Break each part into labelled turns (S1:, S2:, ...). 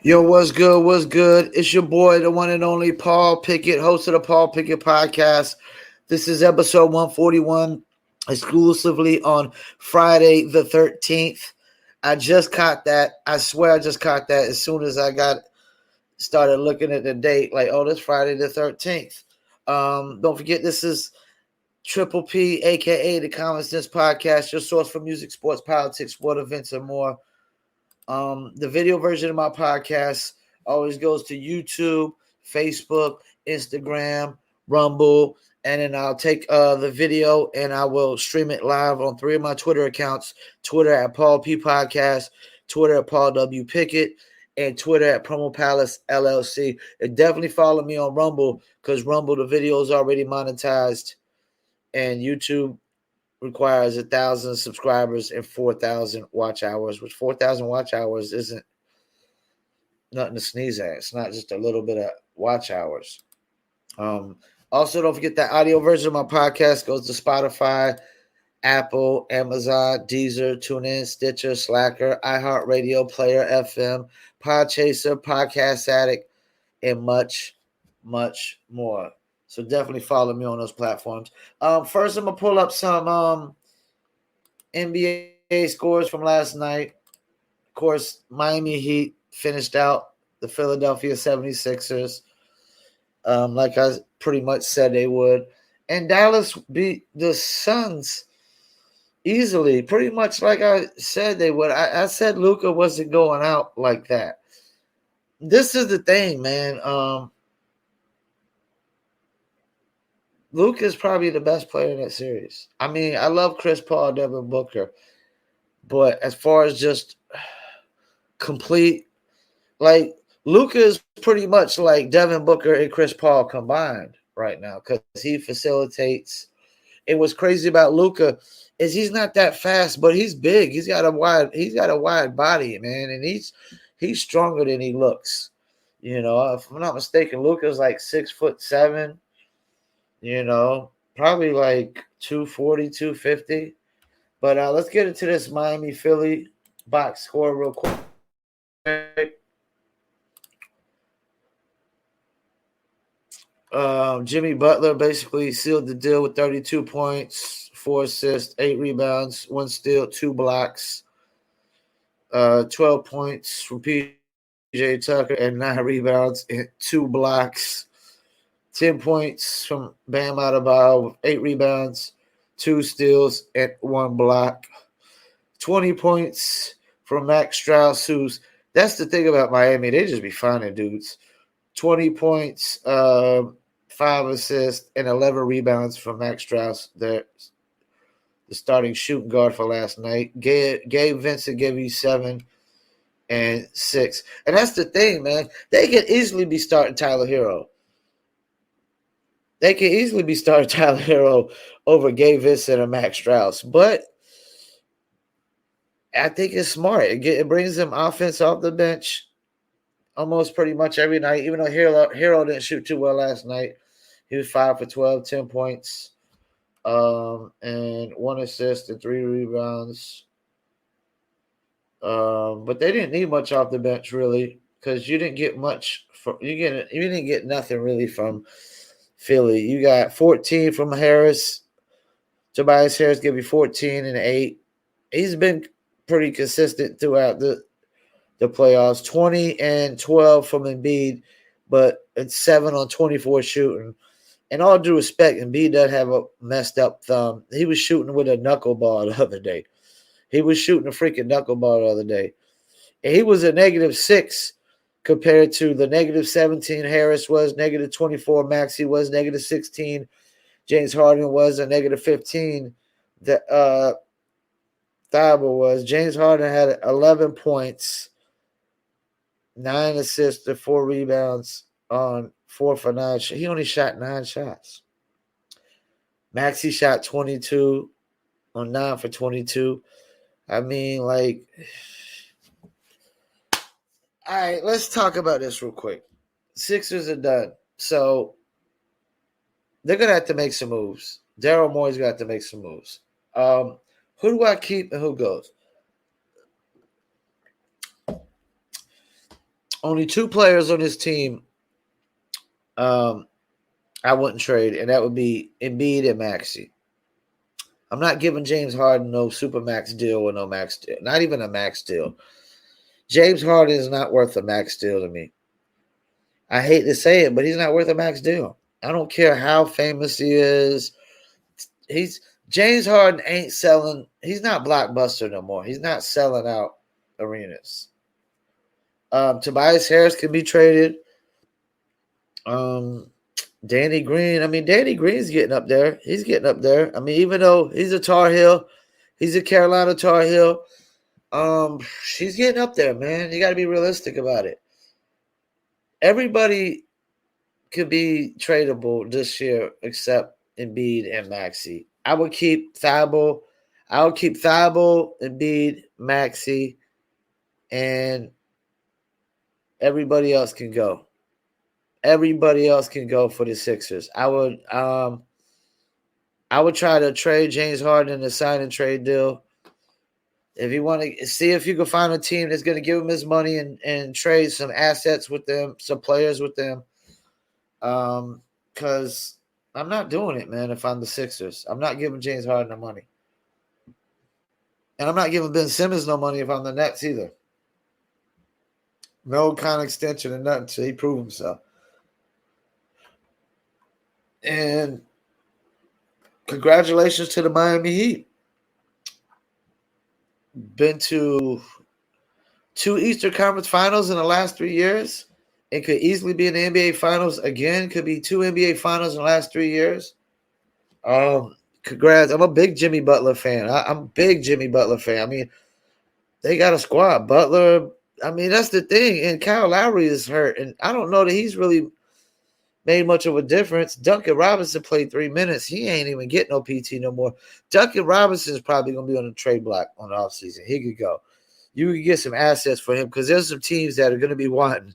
S1: Yo, what's good? What's good? It's your boy, the one and only Paul Pickett, host of the Paul Pickett Podcast. This is episode 141, exclusively on Friday the 13th. I just caught that. I swear I just caught that as soon as I got started looking at the date. Like, oh, this Friday the 13th. Don't forget, this is Triple P, aka the Common Sense Podcast, your source for music, sports, politics, sport events, and more. The video version of my podcast always goes to YouTube, Facebook, Instagram, Rumble, and then I'll take the video and I will stream it live on three of my Twitter accounts: Twitter at Paul P Podcast, Twitter at Paul W Pickett, and Twitter at Promo Palace LLC. And definitely follow me on Rumble because Rumble, the video is already monetized, and YouTube requires 1,000 subscribers and 4,000 watch hours, which 4,000 watch hours isn't nothing to sneeze at. It's not just a little bit of watch hours. Also, don't forget that audio version of my podcast goes to Spotify, Apple, Amazon, Deezer, TuneIn, Stitcher, Slacker, iHeartRadio, Player FM, Podchaser, Podcast Addict, and much, much more. So definitely follow me on those platforms. First, I'm gonna pull up some NBA scores from last night. Of course, Miami Heat finished out the Philadelphia 76ers, like I pretty much said they would. And Dallas beat the Suns easily, pretty much like I said they would. I said Luka wasn't going out like that. This is the thing, man. Luka is probably the best player in that series. I mean, I love Chris Paul, Devin Booker, but as far as just complete, like Luka is pretty much like Devin Booker and Chris Paul combined right now because he facilitates. And what's crazy about Luka is he's not that fast, but he's big. He's got a wide body, man, and he's stronger than he looks. You know, if I'm not mistaken, Luka's like 6'7", probably like 240, 250. But let's get into this Miami Philly box score real quick. Jimmy Butler basically sealed the deal with 32 points, 4 assists, 8 rebounds, 1 steal, 2 blocks, 12 points from PJ Tucker and 9 rebounds and 2 blocks, 10 points from Bam Adebayo with 8 rebounds, 2 steals, and 1 block, 20 points from Max Strauss, that's the thing about Miami. They just be finding dudes. 20 points, 5 assists, and 11 rebounds from Max Strauss, the starting shooting guard for last night. Gabe Vincent gave you 7 and 6. And that's the thing, man. They could easily be starting Tyler Hero. They could easily be starting Tyler Hero over Gabe Vincent or Max Strauss. But I think it's smart. It brings them offense off the bench almost pretty much every night, even though Hero didn't shoot too well last night. He was 5 for 12, 10 points, and 1 assist and 3 rebounds. But they didn't need much off the bench really because you didn't get much. You didn't get nothing really from Philly. You got 14 from Harris. Tobias Harris gave you 14 and 8. He's been pretty consistent throughout the playoffs. 20 and 12 from Embiid, but it's 7 on 24 shooting. And all due respect, Embiid doesn't have a messed up thumb. He was shooting with a knuckleball the other day. He was shooting a freaking knuckleball the other day. And he was a -6 compared to the -17 Harris was, -24 Maxey was, -16 James Harden was, a -15 that Thibault was. James Harden had 11 points, 9 assists, and 4 rebounds on 4 for 9. He only shot 9 shots. Maxey shot 22 on 9 for 22. I mean, like, all right, let's talk about this real quick. Sixers are done. So they're going to have to make some moves. Daryl Morey's got to make some moves. Who do I keep and who goes? only 2 players on this team I wouldn't trade, and that would be Embiid and Maxey. I'm not giving James Harden no super max deal or no max deal, not even a max deal. James Harden is not worth a max deal to me. I hate to say it, but he's not worth a max deal. I don't care how famous he is. James Harden ain't selling. He's not blockbuster no more. He's not selling out arenas. Tobias Harris can be traded. Danny Green. I mean, Danny Green's getting up there. He's getting up there. I mean, even though he's a Tar Heel, he's a Carolina Tar Heel. She's getting up there, man. You got to be realistic about it. Everybody could be tradable this year except Embiid and Maxey. I would keep Thibault. Embiid, Maxey, and everybody else can go. Everybody else can go for the Sixers. I would try to trade James Harden in a sign and trade deal. If you want to see if you can find a team that's going to give him his money and trade some assets with them, some players with them. Because I'm not doing it, man, if I'm the Sixers. I'm not giving James Harden the money. And I'm not giving Ben Simmons no money if I'm the Nets either. No kind of extension or nothing until he prove himself. And congratulations to the Miami Heat. Been to 2 Eastern Conference Finals in the last 3 years. It could easily be in the NBA Finals again. Could be 2 NBA Finals in the last 3 years. Congrats. I'm a big Jimmy Butler fan. I'm a big Jimmy Butler fan. I mean, they got a squad. Butler, I mean, that's the thing. And Kyle Lowry is hurt. And I don't know that he's really made much of a difference. Duncan Robinson played 3 minutes. He ain't even getting no PT no more. Duncan Robinson is probably going to be on the trade block on the offseason. He could go. You could get some assets for him because there's some teams that are going to be wanting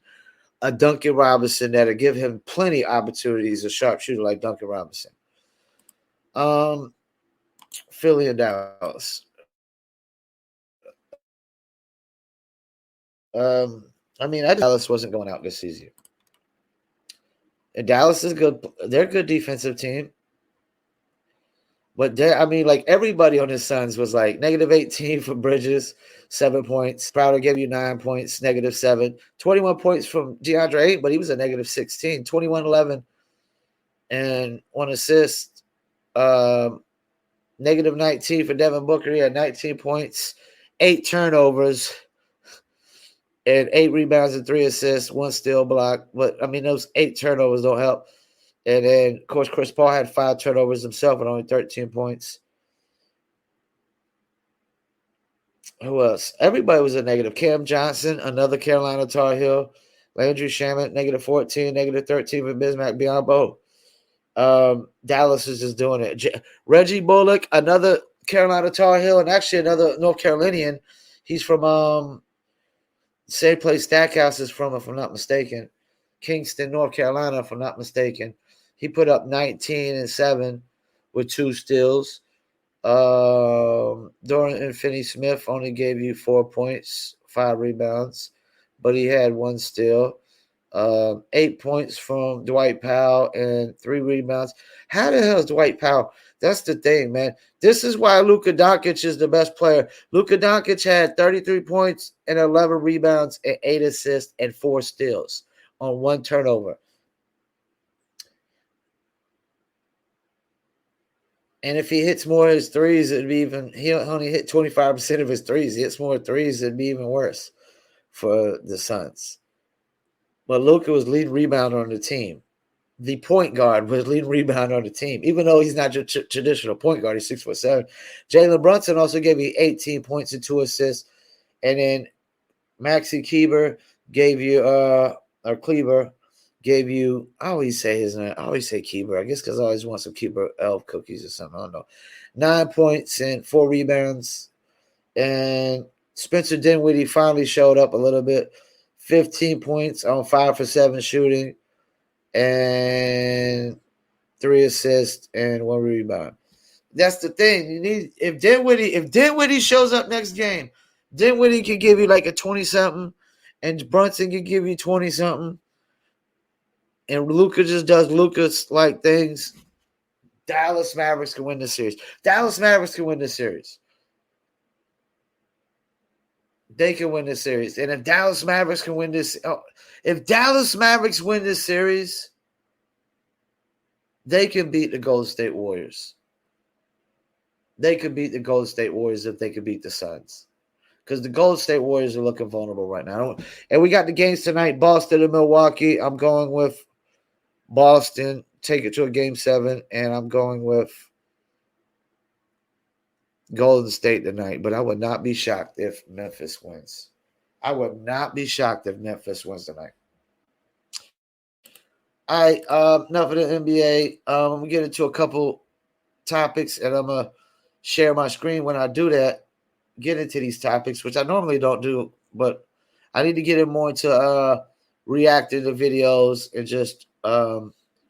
S1: a Duncan Robinson that'll give him plenty of opportunities, a sharpshooter like Duncan Robinson. Philly and Dallas. I mean, Dallas wasn't going out this season. And Dallas is good. They're a good defensive team. But like everybody on his Suns was like -18 for Bridges, 7 points. Crowder gave you 9 points, -7. 21 points from DeAndre Ayton, but he was a -16. 21-11 and 1 assist. -19 for Devin Booker. He had 19 points, 8 turnovers, and 8 rebounds and 3 assists, 1 steal block. But, I mean, those 8 turnovers don't help. And then, of course, Chris Paul had 5 turnovers himself and only 13 points. Who else? Everybody was a negative. Cam Johnson, another Carolina Tar Heel. Landry Shamet, -14, -13 for Bismack Biyombo. Dallas is just doing it. Reggie Bullock, another Carolina Tar Heel, and actually another North Carolinian. He's from same place Stackhouse is from, if I'm not mistaken. Kingston, North Carolina, if I'm not mistaken. He put up 19 and 7 with 2 steals. Dorian Finney-Smith only gave you 4 points, 5 rebounds, but he had 1 steal. 8 points from Dwight Powell and 3 rebounds. How the hell is Dwight Powell? That's the thing, man. This is why Luka Doncic is the best player. Luka Doncic had 33 points and 11 rebounds and 8 assists and 4 steals on 1 turnover. And if he hits more of his threes, it'd be even. He only hit 25% of his threes. He hits more threes, it'd be even worse for the Suns. But Luka was leading rebounder on the team. The point guard was leading rebounder on the team, even though he's not your traditional point guard. He's 6'7". Jalen Brunson also gave you 18 points and 2 assists, and then Maxi Kleber gave you Kleber gave you. I always say his name. I always say Kleber. I guess because I always want some Kleber elf cookies or something. I don't know. 9 points and 4 rebounds, and Spencer Dinwiddie finally showed up a little bit. 15 points on 5 for 7 shooting, and 3 assists and 1 rebound. That's the thing. You need if Dinwiddie shows up next game, Dinwiddie can give you like a 20-something and Brunson can give you 20-something, and Luka just does Lucas-like things, Dallas Mavericks can win this series. Dallas Mavericks can win this series. They can win this series. And if Dallas Mavericks can win this, if Dallas Mavericks win this series, they can beat the Golden State Warriors. They could beat the Golden State Warriors if they could beat the Suns. Because the Golden State Warriors are looking vulnerable right now. And we got the games tonight, Boston and Milwaukee. I'm going with Boston, take it to a game 7, and I'm going with Golden State tonight. But I would not be shocked if Memphis wins. I would not be shocked if Memphis wins tonight. All right, enough of the NBA. I'm going to get into a couple topics, and I'm going to share my screen when I do that, get into these topics, which I normally don't do, but I need to get in more into reacting to videos and just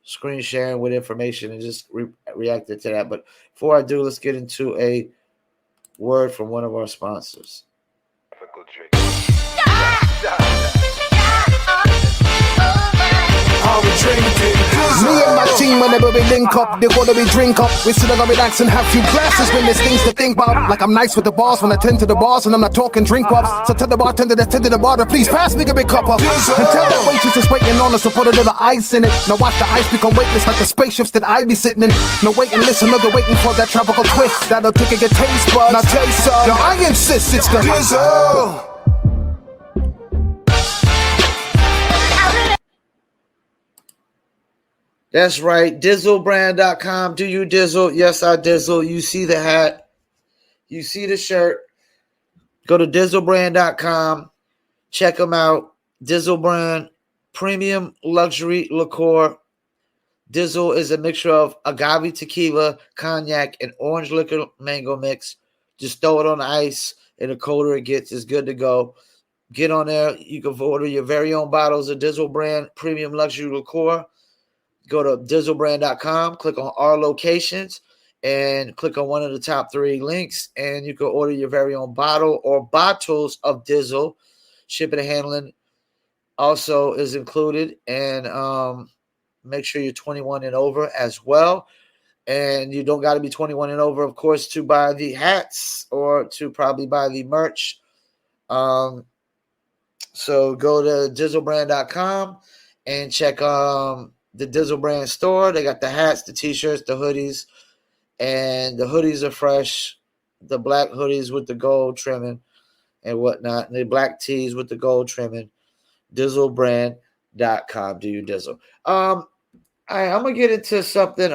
S1: screen sharing with information and just reacting to that. But before I do, let's get into a word from one of our sponsors.
S2: Me and my team, whenever we link up, they wanna be drink up. We still gonna relax and have few glasses when there's things to think about. Like I'm nice with the boss when I tend to the bars and I'm not talking drink ups. So tell the bartender that's tending the bar to please pass me a big cup up. And tell that waitress is waiting on us to put a little ice in it. Now watch the ice become weightless like the spaceships that I be sitting in. No wait and listen, no, they're waiting for that tropical twist that'll take a taste buds. Now taste some. Yo, I insist it's the Dizzle.
S1: That's right. Dizzlebrand.com. Do you dizzle? Yes, I dizzle. You see the hat. You see the shirt. Go to Dizzlebrand.com. Check them out. Dizzlebrand, premium luxury liqueur. Dizzle is a mixture of agave tequila, cognac, and orange liquor mango mix. Just throw it on ice, and the colder it gets, it's good to go. Get on there. You can order your very own bottles of Dizzlebrand premium luxury liqueur. Go to Dizzlebrand.com, click on our locations, and click on one of the top 3 links, and you can order your very own bottle or bottles of Dizzle. Shipping and handling also is included, and make sure you're 21 and over as well. And you don't got to be 21 and over, of course, to buy the hats or to probably buy the merch. So go to Dizzlebrand.com and check the Dizzlebrand store. They got the hats, the t-shirts, the hoodies, and the hoodies are fresh. The black hoodies with the gold trimming and whatnot, and the black tees with the gold trimming. Dizzlebrand.com. Do you dizzle? I'm gonna get into something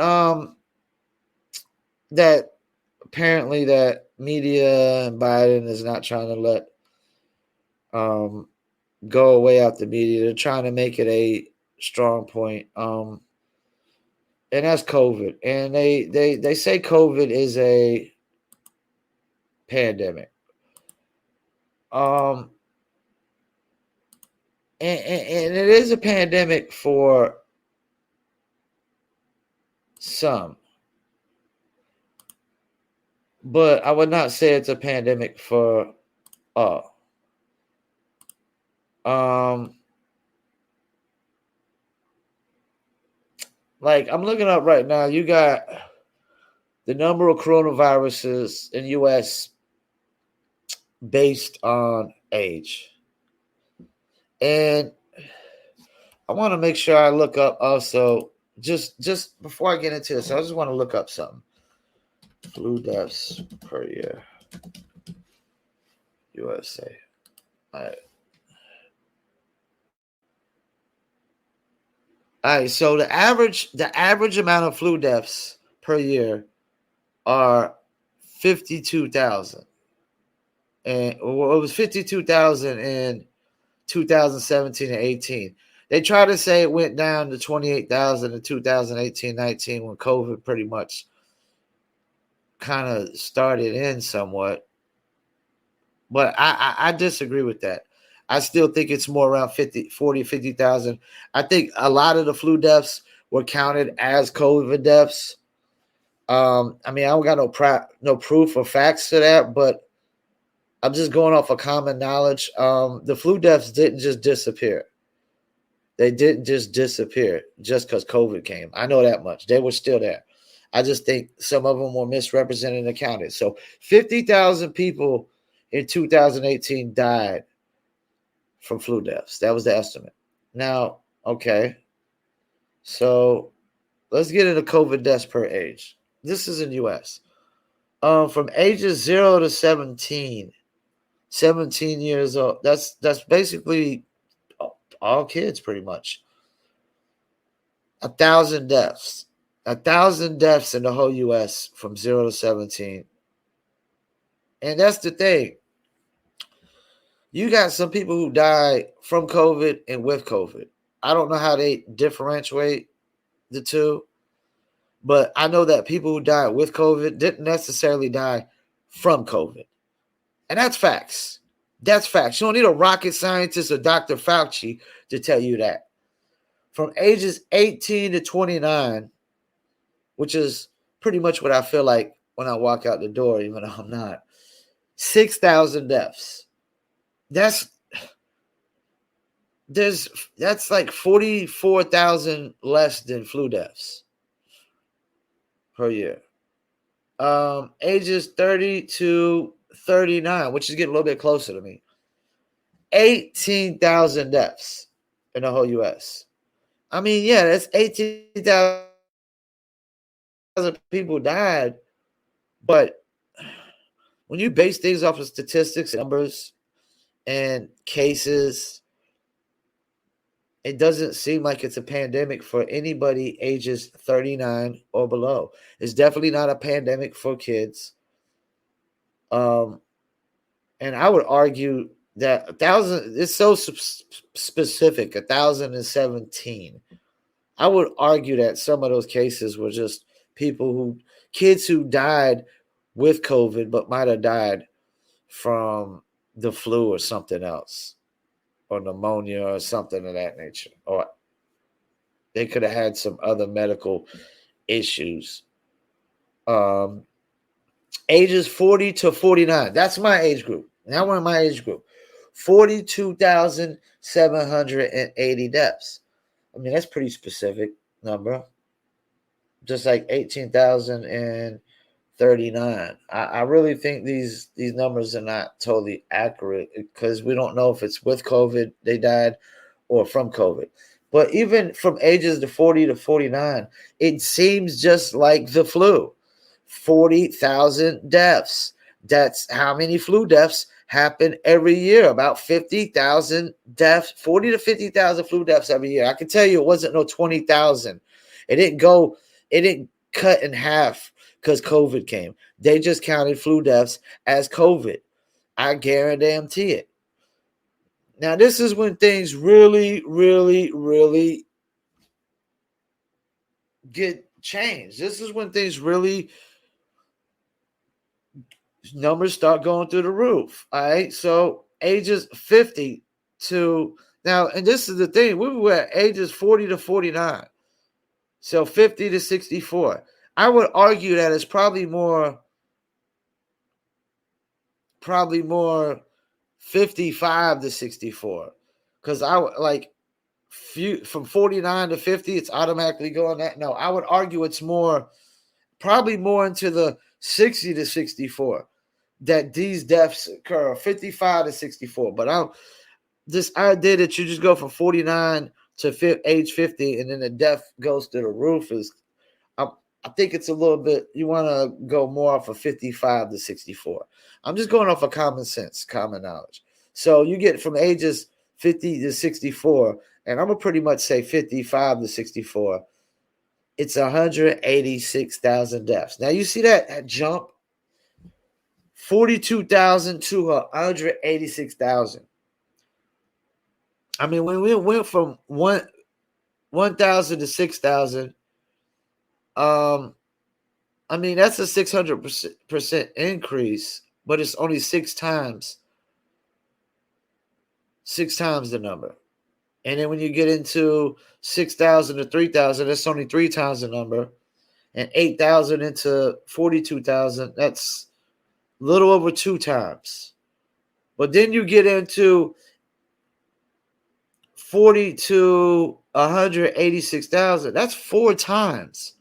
S1: that apparently that media and Biden is not trying to let go away out the media. They're trying to make it a strong point, and that's COVID. And they say COVID is a pandemic, and it is a pandemic for some, but I would not say it's a pandemic for all. Like, I'm looking up right now, you got the number of coronaviruses in U.S. based on age. And I want to make sure I look up also, just before I get into this, I just want to look up something. Flu deaths per year. USA. All right, so the average amount of flu deaths per year are 52,000. And it was 52,000 in 2017 and 18. They try to say it went down to 28,000 in 2018-19 when COVID pretty much kind of started in somewhat. But I disagree with that. I still think it's more around 50,000. I think a lot of the flu deaths were counted as COVID deaths. I mean, I don't got no proof or facts to that, but I'm just going off of common knowledge. The flu deaths didn't just disappear. They didn't just disappear just because COVID came. I know that much. They were still there. I just think some of them were misrepresented and accounted. So 50,000 people in 2018 died from flu deaths. That was the estimate. Now, okay. So let's get into COVID deaths per age. This is in the U.S. From ages 0 to 17 years old. That's basically all kids, pretty much. 1,000 deaths. 1,000 deaths in the whole U.S. from 0 to 17. And that's the thing. You got some people who die from COVID and with COVID. I don't know how they differentiate the two, but I know that people who died with COVID didn't necessarily die from COVID. And that's facts. That's facts. You don't need a rocket scientist or Dr. Fauci to tell you that. From ages 18 to 29, which is pretty much what I feel like when I walk out the door, even though I'm not, 6,000 deaths. That's like 44,000 less than flu deaths per year. Ages 30 to 39, which is getting a little bit closer to me. 18,000 deaths in the whole U.S. I mean, yeah, that's 18,000 people died, but when you base things off of statistics, numbers, and cases, it doesn't seem like it's a pandemic for anybody ages 39 or below. It's definitely not a pandemic for kids. And I would argue that 1,000 is so specific, 1,017. I would argue that some of those cases were just kids who died with COVID, but might have died from the flu or something else, or pneumonia or something of that nature, or they could have had some other medical issues. Ages 40 to 49. That's my age group. Now we're in my age group. 42,780 deaths. I mean, that's pretty specific number. Just like 18,039. I really think these numbers are not totally accurate because we don't know if it's with COVID they died or from COVID. But even from ages to 40 to 49, it seems just like the flu. 40,000 deaths. That's how many flu deaths happen every year. About 50,000 deaths, 40 to 50,000 flu deaths every year. I can tell you it wasn't no 20,000. It didn't cut in half because COVID came. They just counted flu deaths as COVID. I guarantee it. Now, this is when things really, really, really get changed. This is when things really, numbers start going through the roof. All right. So ages 50 to now, and this is the thing, we were at ages 40 to 49. So 50 to 64. I would argue that it's probably more 55 to 64. Because I would like from 49 to 50, it's automatically going that. No, I would argue it's probably more into the 60 to 64 that these deaths occur, 55 to 64. But this idea that you just go from 49 to age 50 and then the death goes to the roof I think it's a little bit, you want to go more off of 55 to 64. I'm just going off of common sense, common knowledge. So you get from ages 50 to 64, and I'm going to pretty much say 55 to 64. It's 186,000 deaths. Now you see that jump? 42,000 to 186,000. I mean, when we went from 1,000 to 6,000, I mean, that's a 600% increase, but it's only six times the number. And then when you get into 6,000 to 3,000, that's only three times the number. And 8,000 into 42,000, that's a little over two times But then you get into 40 to 186,000. That's four times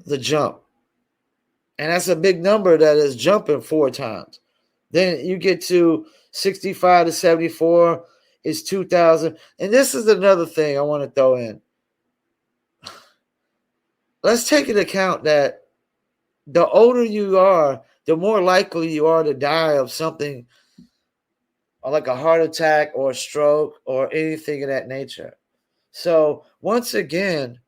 S1: the jump. And that's a big number that is jumping four times. Then you get to 65 to 74 is 2,000. And this is another thing I want to throw in. Let's take into account that the older you are, the more likely you are to die of something like a heart attack or a stroke or anything of that nature. So once again,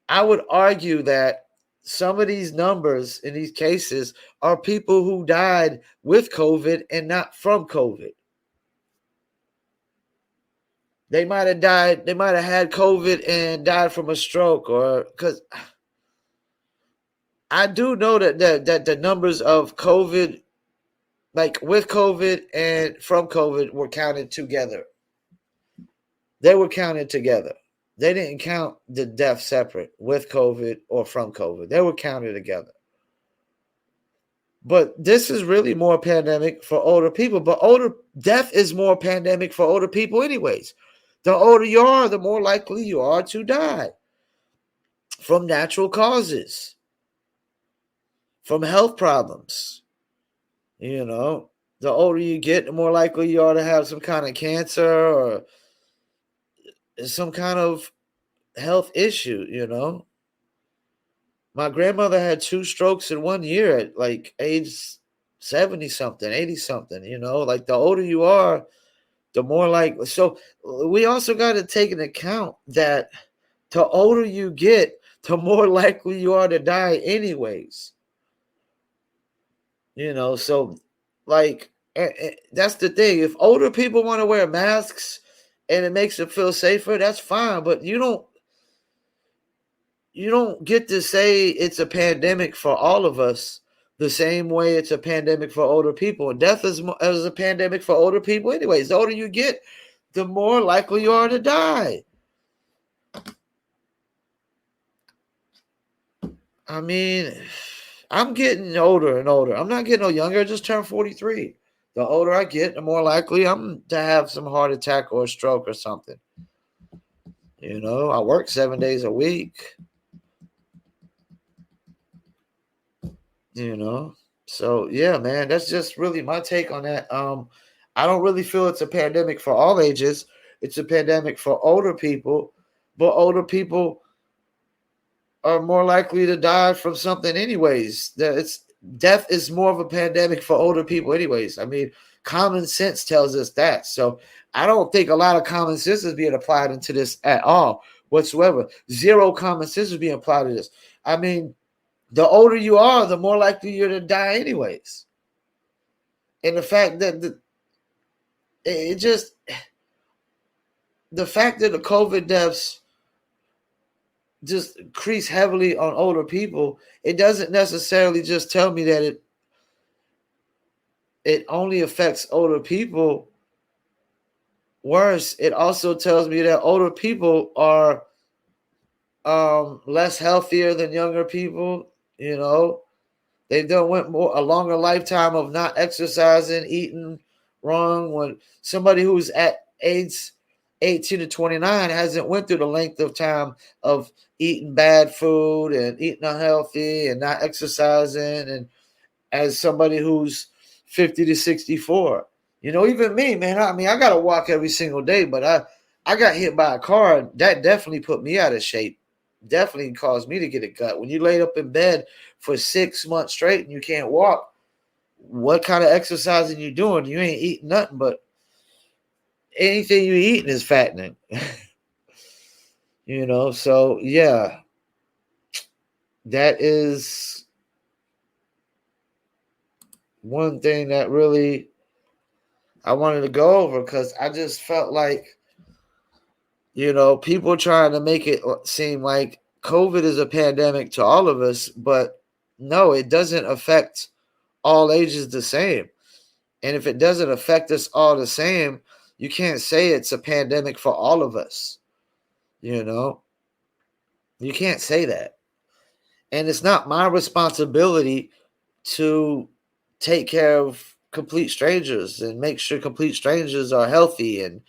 S1: I would argue that some of these numbers in these cases are people who died with COVID and not from COVID. They might have died, they might have had COVID and died from a stroke, or because I do know that the numbers of COVID, like with COVID and from COVID, were counted together. They were counted together. They didn't count the death separate with COVID or from COVID. They were counted together. But this is really more pandemic for older people. But death is more pandemic for older people anyways. The older you are, the more likely you are to die from natural causes, from health problems. You know, the older you get, the more likely you are to have some kind of cancer or some kind of health issue, you know. My grandmother had 2 strokes in 1 year at like age 70 something, 80 something, you know. Like the older you are, the more likely. So we also got to take into account that the older you get, the more likely you are to die anyways. You know, so like that's the thing. If older people want to wear masks and it makes them feel safer, that's fine. But you don't get to say it's a pandemic for all of us the same way it's a pandemic for older people. And death is a pandemic for older people anyways. The older you get, the more likely you are to die. I mean, I'm getting older and older. I'm not getting no younger. I just turned 43. The older I get, the more likely I'm to have some heart attack or a stroke or something. You know, I work 7 days a week. You know, so yeah, man, that's just really my take on that. I don't really feel it's a pandemic for all ages. It's a pandemic for older people, but older people are more likely to die from something anyways. Death is more of a pandemic for older people anyways. I mean, common sense tells us that. So I don't think a lot of common sense is being applied into this at all whatsoever. Zero common sense is being applied to this. I mean, the older you are, the more likely you're to die anyways. And the fact that the fact that the COVID deaths just increase heavily on older people, it doesn't necessarily just tell me that it only affects older people. Worse, it also tells me that older people are less healthier than younger people. You know, they done went a longer lifetime of not exercising, eating wrong. When somebody who's at age 18 to 29 hasn't went through the length of time of eating bad food and eating unhealthy and not exercising, and as somebody who's 50 to 64. You know, even me, man, I mean, I got to walk every single day, but I got hit by a car. That definitely put me out of shape. Definitely caused me to get a gut. When you laid up in bed for 6 months straight and you can't walk, what kind of exercising you doing? You ain't eating nothing, but anything you eating is fattening. You know, so yeah, that is one thing that really I wanted to go over, because I just felt like, you know, people trying to make it seem like COVID is a pandemic to all of us, but no, it doesn't affect all ages the same. And if it doesn't affect us all the same, you can't say it's a pandemic for all of us. You know, you can't say that. And it's not my responsibility to take care of complete strangers and make sure complete strangers are healthy and,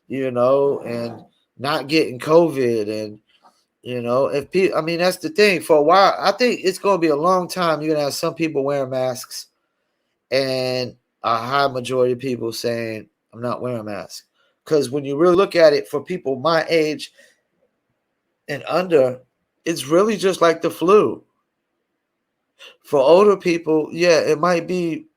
S1: and not getting COVID. And, if people, I mean, that's the thing. For a while, I think it's going to be a long time. You're going to have some people wearing masks and a high majority of people saying, I'm not wearing a mask. Because when you really look at it, for people my age and under, it's really just like the flu. For older people, yeah, it might be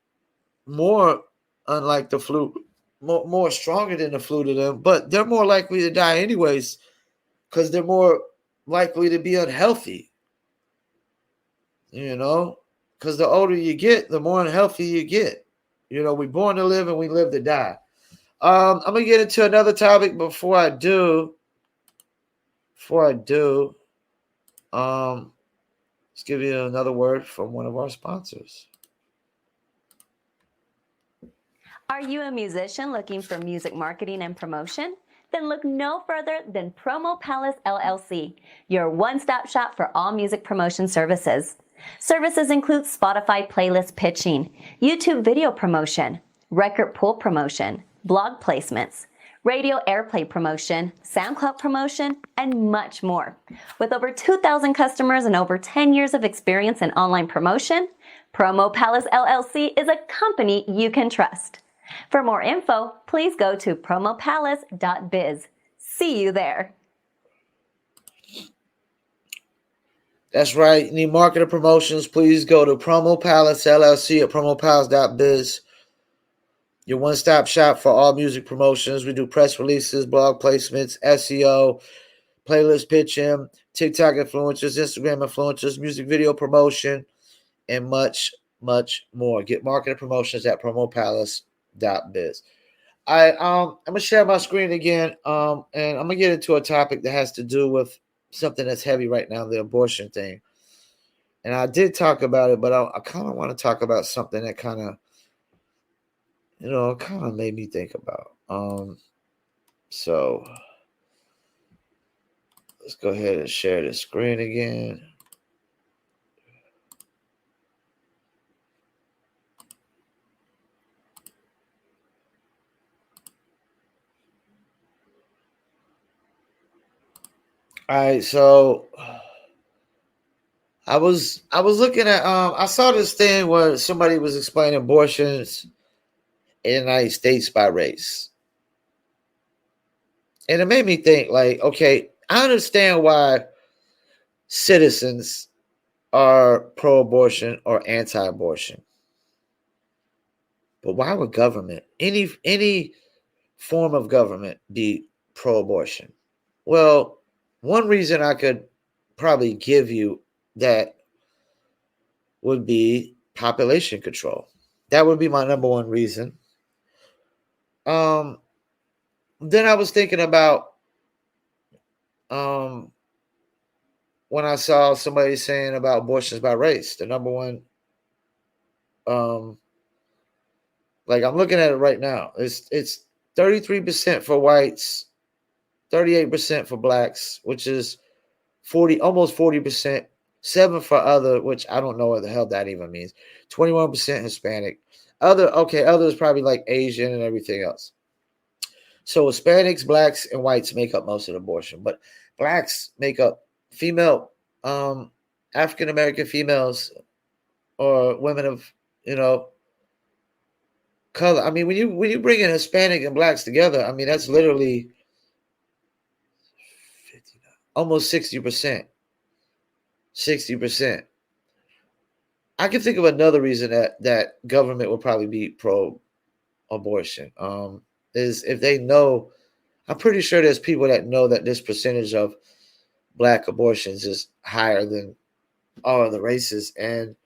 S1: more unlike the flu, more stronger than the flu to them, but they're more likely to die anyways because they're more likely to be unhealthy. Because the older you get, the more unhealthy you get. We're born to live and we live to die. I'm gonna get into another topic before I do. Let's give you another word from one of our sponsors.
S3: Are you a musician looking for music marketing and promotion? Then look no further than Promo Palace LLC, your one-stop shop for all music promotion services. Services include Spotify playlist pitching, YouTube video promotion, record pool promotion, blog placements, radio airplay promotion, SoundCloud promotion, and much more. With over 2,000 customers and over 10 years of experience in online promotion, Promo Palace LLC is a company you can trust. For more info, please go to promopalace.biz. See you there.
S1: That's right. You need marketing promotions, please go to Promo Palace LLC at promopalace.biz. Your one-stop shop for all music promotions. We do press releases, blog placements, SEO, playlist pitching, TikTok influencers, Instagram influencers, music video promotion, and much, much more. Get marketing promotions at promopalace.biz. I'm gonna share my screen again, and I'm gonna get into a topic that has to do with something that's heavy right now, the abortion thing. And I did talk about it, but I kind of want to talk about something that kind of made me think about. So let's go ahead and share the screen again. All right, so I was looking at I saw this thing where somebody was explaining abortions in the United States by race. And it made me think, like, okay, I understand why citizens are pro-abortion or anti-abortion. But why would government, any form of government, be pro-abortion? Well, one reason I could probably give you that would be population control. That would be my number one reason. Then I was thinking about when I saw somebody saying about abortions by race, the number one, like I'm looking at it right now. It's 33% for whites, 38% for blacks, which is almost 40%, 7 for other, which I don't know what the hell that even means. 21% Hispanic. Other is probably like Asian and everything else. So Hispanics, blacks, and whites make up most of the abortion, but blacks make up female, African American females or women of, color. I mean, when you bring in Hispanic and blacks together, I mean, that's literally almost 60%. 60%. I can think of another reason that government would probably be pro-abortion. Is if they know, I'm pretty sure there's people that know that this percentage of black abortions is higher than all other races, and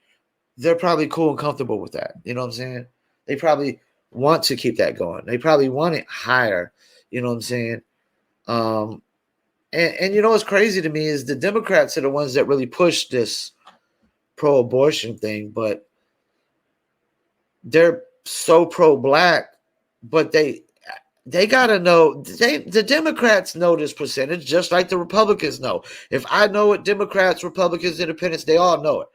S1: they're probably cool and comfortable with that. You know what I'm saying? They probably want to keep that going. They probably want it higher. You know what I'm saying? And what's crazy to me is the Democrats are the ones that really push this pro-abortion thing, but they're so pro-black, but they gotta know, the Democrats know this percentage just like the Republicans know. If I know it, Democrats, Republicans, Independents, they all know it.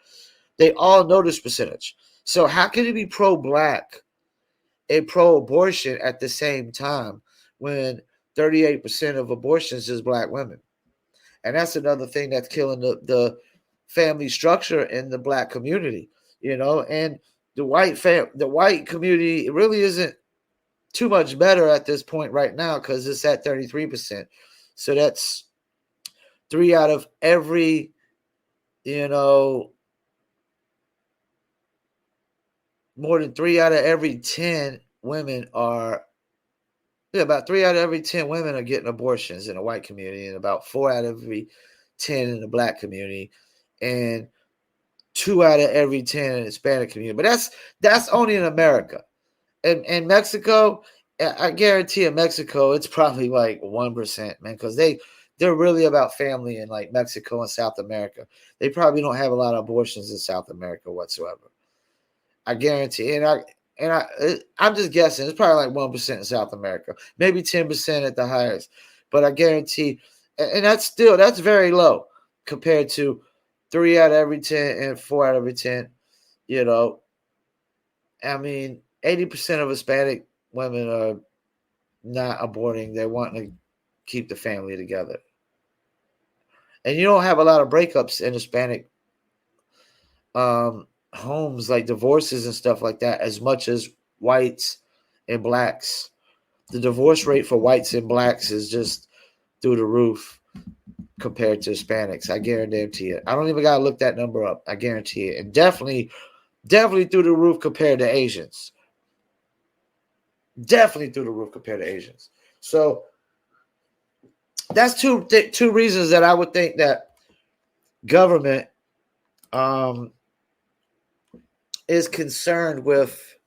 S1: They all know this percentage. So how can you be pro-black and pro-abortion at the same time when 38% of abortions is black women? And that's another thing that's killing the family structure in the black community, and the white community really isn't too much better at this point right now because it's at 33%. So that's 3 out of every, more than 3 out of every 10 women about 3 out of every 10 women are getting abortions in the white community, and about 4 out of every 10 in the black community, and 2 out of every 10 in the Hispanic community. But that's only in America. In Mexico, I guarantee in Mexico, it's probably like 1%, man, because they're really about family in like Mexico and South America. They probably don't have a lot of abortions in South America whatsoever. I guarantee. I'm just guessing. It's probably like 1% in South America, maybe 10% at the highest. But I guarantee, and that's very low compared to 3 out of every 10 and 4 out of every 10. I mean, 80% of Hispanic women are not aborting. They're wanting to keep the family together. And you don't have a lot of breakups in Hispanic homes, like divorces and stuff like that, as much as whites and blacks. The divorce rate for whites and blacks is just through the roof compared to Hispanics. I guarantee it. I don't even gotta look that number up. I guarantee it. And definitely through the roof compared to Asians. Definitely through the roof compared to Asians. So that's two reasons that I would think that government is concerned with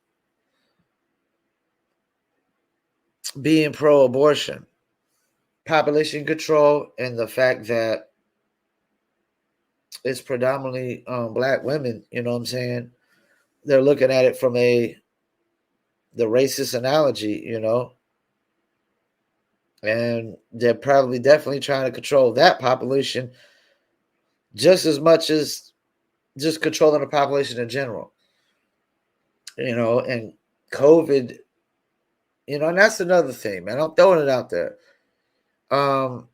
S1: being pro-abortion. Population control and the fact that it's predominantly black women, you know what I'm saying? They're looking at it from the racist analogy, and they're probably definitely trying to control that population just as much as just controlling the population in general. And COVID, and that's another thing, man. I'm throwing it out there. COVID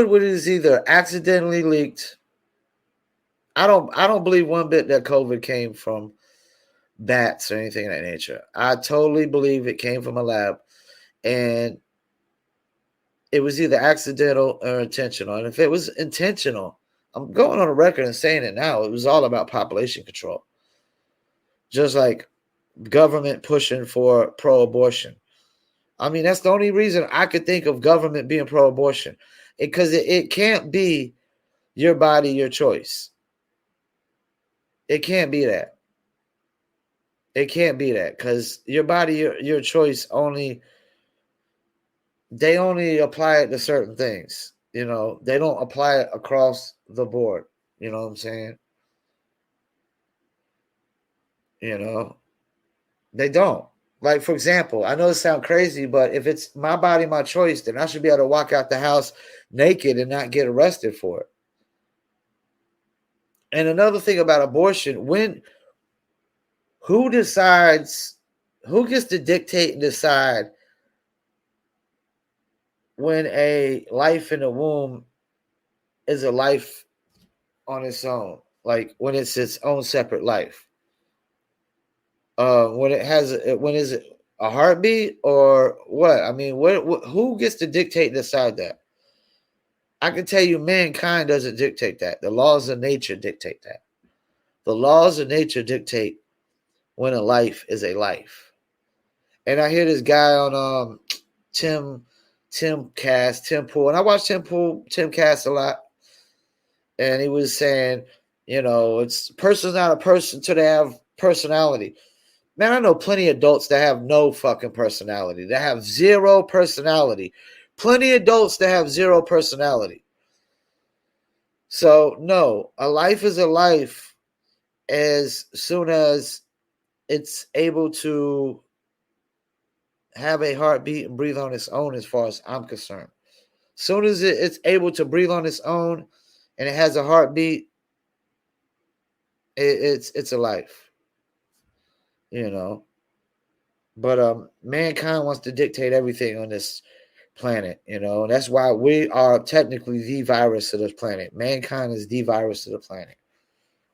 S1: was either accidentally leaked. I don't believe one bit that COVID came from bats or anything of that nature. I totally believe it came from a lab, and it was either accidental or intentional. And if it was intentional, I'm going on a record and saying it now, it was all about population control. Just like government pushing for pro-abortion. I mean, that's the only reason I could think of government being pro-abortion. Because it can't be your body, your choice. It can't be that. It can't be that. Because your body, your choice they only apply it to certain things. They don't apply it across the board. You know what I'm saying? They don't. Like, for example, I know it sounds crazy, but if it's my body, my choice, then I should be able to walk out the house naked and not get arrested for it. And another thing about abortion, who gets to dictate and decide when a life in the womb is a life on its own, like when it's its own separate life? When is it a heartbeat or what? I mean, who gets to dictate and decide that? I can tell you, mankind doesn't dictate that. The laws of nature dictate that. The laws of nature dictate when a life is a life. And I hear this guy on Tim Pool, and I watch Tim Cast a lot, and he was saying, it's person's not a person till they have personality. Man, I know plenty of adults that have no fucking personality. That have zero personality. Plenty of adults that have zero personality. So, no, a life is a life as soon as it's able to have a heartbeat and breathe on its own, as far as I'm concerned. As soon as it's able to breathe on its own and it has a heartbeat, It's a life, you know. But mankind wants to dictate everything on this planet, you know. And that's why we are technically the virus of this planet. Mankind is the virus of the planet.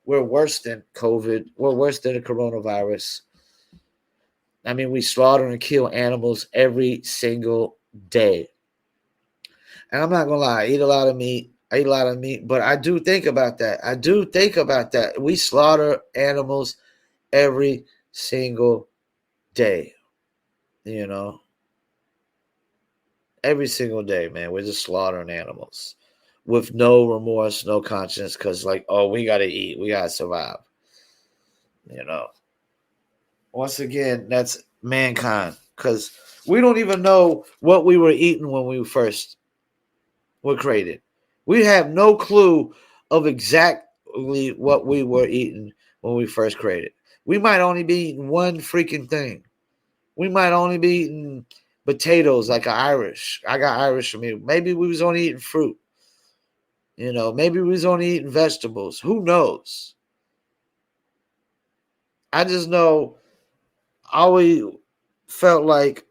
S1: We're worse than COVID. We're worse than the coronavirus. I mean, we slaughter and kill animals every single day. And I'm not gonna lie, I eat a lot of meat. But I do think about that. We slaughter animals every single day. You know, every single day, man. We're just slaughtering animals with no remorse, no conscience, because like, oh, we gotta eat, we gotta survive. You know. Once again, that's mankind, because we don't even know what we were eating when we first were created. We have no clue of exactly what we were eating when we first created. We might only be eating one freaking thing. We might only be eating potatoes like an Irish. I got Irish from me. Maybe we was only eating fruit. You know, maybe we was only eating vegetables. Who knows? I just know I always felt like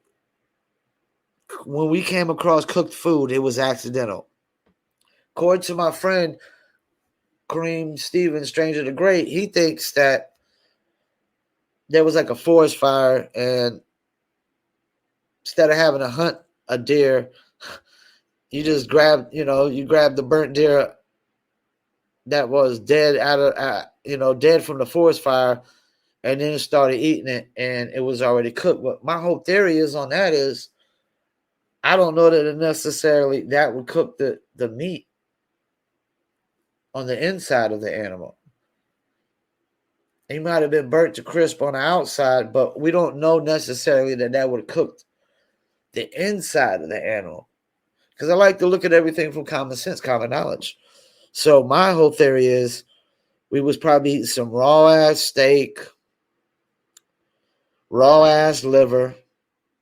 S1: when we came across cooked food, it was accidental. According to my friend Kareem Stevens, Stranger the Great, he thinks that there was like a forest fire, and instead of having to hunt a deer, you just grab the burnt deer that was dead dead from the forest fire, and then started eating it, and it was already cooked. But my whole theory is on that is, I don't know that it necessarily that would cook the meat on the inside of the animal. He might have been burnt to crisp on the outside, but we don't know necessarily that would have cooked the inside of the animal. Because I like to look at everything from common sense, common knowledge. So my whole theory is we was probably eating some raw ass steak, raw ass liver,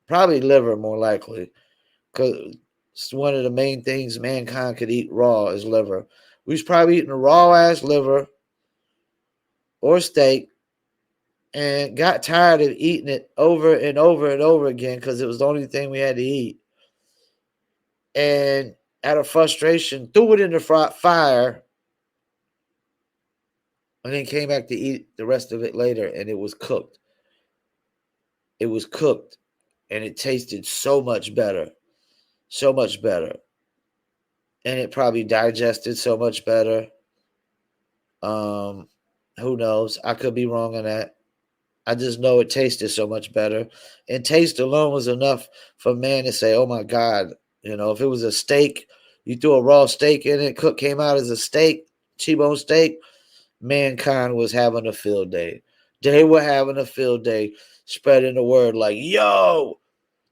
S1: probably liver more likely, because it's one of the main things mankind could eat raw is liver. We was probably eating a raw ass liver or steak, and got tired of eating it over and over and over again because it was the only thing we had to eat. And out of frustration, threw it in the fire, and then came back to eat the rest of it later, and it was cooked. It was cooked, and it tasted so much better. So much better. And it probably digested so much better. Who knows? I could be wrong on that. I just know it tasted so much better. And taste alone was enough for man to say, oh my God, you know, if it was a steak, you threw a raw steak in it, came out as a steak, T-bone steak, mankind was having a field day. They were having a field day, spreading the word like, yo,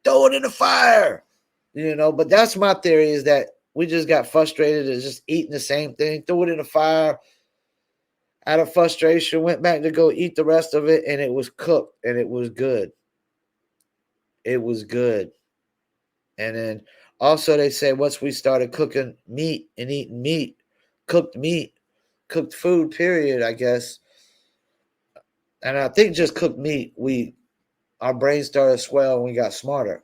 S1: throw it in the fire. You know, but that's my theory, is that we just got frustrated at just eating the same thing, threw it in the fire. Out of frustration, went back to go eat the rest of it, and it was cooked, and it was good. It was good. And then also they say once we started cooking meat and eating meat, cooked food, period, I guess. And I think just cooked meat, our brains started to swell and we got smarter.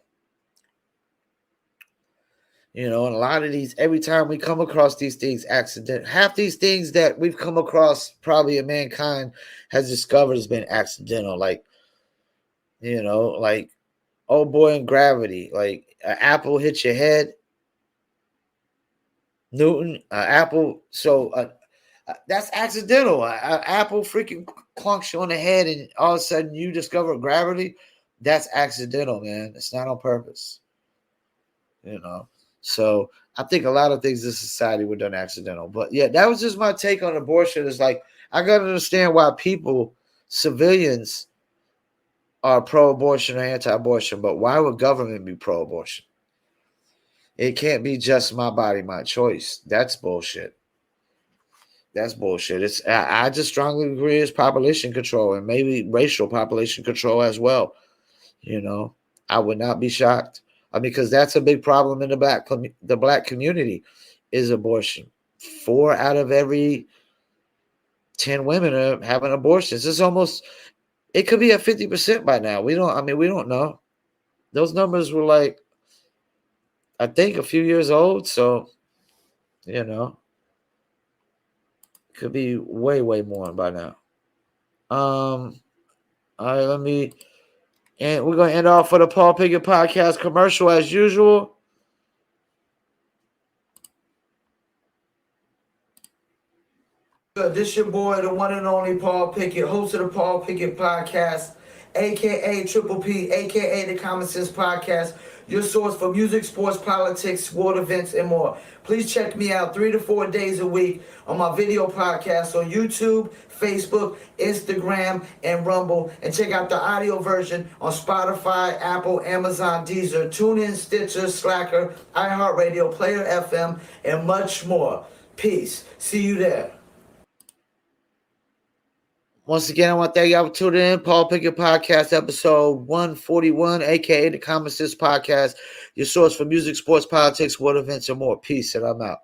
S1: You know, and a lot of these, every time we come across these things, half these things that we've come across probably in mankind has discovered has been accidental. Like, you know, like, oh boy, in Gravity, like an apple hits your head. Newton, apple. So that's accidental. An apple freaking clunks you on the head, and all of a sudden you discover gravity. That's accidental, man. It's not on purpose. You know. So I think a lot of things in society were done accidental. But yeah, that was just my take on abortion. It's like, I got to understand why civilians are pro-abortion or anti-abortion, but why would government be pro-abortion? It can't be just my body, my choice. That's bullshit. That's bullshit. I just strongly agree it's population control, and maybe racial population control as well. You know, I would not be shocked. Because that's a big problem in the black community is abortion. 4 out of every 10 women are having abortions. It could be at 50% by now. We don't know. Those numbers were like, I think, a few years old. So, could be way, way more by now. All right, and we're going to end off with a Paul Pickett Podcast commercial as usual. This your boy, the one and only Paul Pickett, host of the Paul Pickett Podcast, a.k.a. Triple P, a.k.a. the Common Sense Podcast, your source for music, sports, politics, sport events, and more. Please check me out 3 to 4 days a week on my video podcast on YouTube, Facebook, Instagram, and Rumble. And check out the audio version on Spotify, Apple, Amazon, Deezer, TuneIn, Stitcher, Slacker, iHeartRadio, Player FM, and much more. Peace. See you there. Once again, I want to thank y'all for tuning in. Paul Pickett Podcast, episode 141, a.k.a. the Common Sense Podcast, your source for music, sports, politics, world events, and more. Peace, and I'm out.